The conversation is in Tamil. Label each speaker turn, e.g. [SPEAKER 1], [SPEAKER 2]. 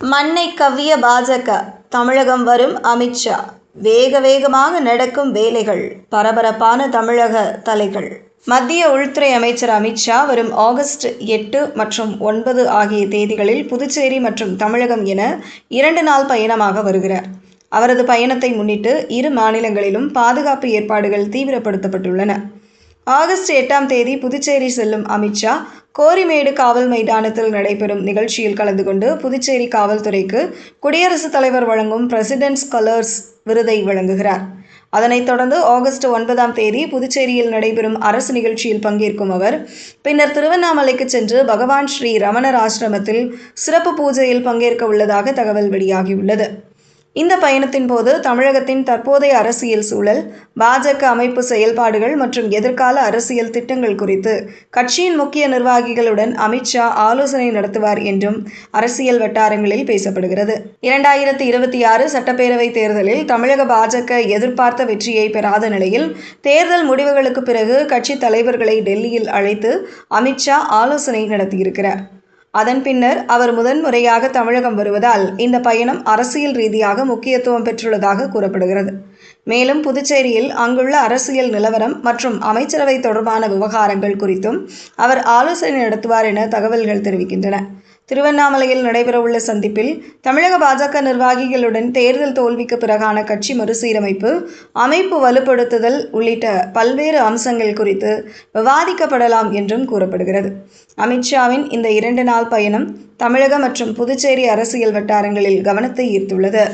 [SPEAKER 1] மண்ணை கவ்விய பாஜக, தமிழகம் வரும் அமித்ஷா, வேகமாக நடக்கும் வேலைகள், பரபரப்பான தமிழக தலைகள். மத்திய உள்துறை அமைச்சர் அமித்ஷா வரும் ஆகஸ்ட் 8 மற்றும் 9 ஆகிய தேதிகளில் புதுச்சேரி மற்றும் தமிழகம் என 2 நாள் பயணமாக வருகிறார். அவரது பயணத்தை முன்னிட்டு இரு மாநிலங்களிலும் பாதுகாப்பு ஏற்பாடுகள் தீவிரப்படுத்தப்பட்டுள்ளன. ஆகஸ்ட் 8ஆம் தேதி புதுச்சேரி செல்லும் அமித்ஷா கோரிமேடு காவல் மைதானத்தில் நடைபெறும் நிகழ்ச்சியில் கலந்து கொண்டு புதுச்சேரி காவல்துறைக்கு குடியரசுத் தலைவர் வழங்கும் பிரசிடென்ட்ஸ் கலர்ஸ் விருதை வழங்குகிறார். அதனைத் தொடர்ந்து ஆகஸ்ட் 9ஆம் தேதி புதுச்சேரியில் நடைபெறும் அரசு நிகழ்ச்சியில் பங்கேற்கும் அவர் பின்னர் திருவண்ணாமலைக்கு சென்று பகவான் ஸ்ரீ ரமணர் ஆசிரமத்தில் சிறப்பு பூஜையில் பங்கேற்க உள்ளதாக தகவல் வெளியாகியுள்ளது. இந்த பயணத்தின் போது தமிழகத்தின் தற்போதைய அரசியல் சூழல், பாஜக அமைப்பு செயல்பாடுகள் மற்றும் எதிர்கால அரசியல் திட்டங்கள் குறித்து கட்சியின் முக்கிய நிர்வாகிகளுடன் அமித்ஷா ஆலோசனை நடத்துவார் என்றும் அரசியல் வட்டாரங்களில் பேசப்படுகிறது. 2026 சட்டப்பேரவை தேர்தலில் தமிழக பாஜக எதிர்பார்த்த வெற்றியை பெறாத நிலையில் தேர்தல் முடிவுகளுக்கு பிறகு கட்சி தலைவர்களை டெல்லியில் அழைத்து அமித்ஷா ஆலோசனை நடத்தியிருக்கிறார். அதன் பின்னர் அவர் முதன்முறையாக தமிழகம் வருவதால் இந்த பயணம் அரசியல் ரீதியாக முக்கியத்துவம் பெற்றுள்ளதாக கூறப்படுகிறது. மேலும் புதுச்சேரியில் அங்குள்ள அரசியல் நிலவரம் மற்றும் அமைச்சரவை தொடர்பான விவகாரங்கள் குறித்தும் அவர் ஆலோசனை நடத்துவார் என தகவல்கள் தெரிவிக்கின்றன. திருவண்ணாமலையில் நடைபெறவுள்ள சந்திப்பில் தமிழக பாஜக நிர்வாகிகளுடன் தேர்தல் தோல்விக்கு பிறகான கட்சி மறுசீரமைப்பு, அமைப்பு வலுப்படுத்துதல் உள்ளிட்ட பல்வேறு அம்சங்கள் குறித்து விவாதிக்கப்படலாம் என்றும் கூறப்படுகிறது. அமித்ஷாவின் இந்த 2 நாள் பயணம் தமிழக மற்றும் புதுச்சேரி அரசியல் வட்டாரங்களில் கவனத்தை ஈர்த்துள்ளது.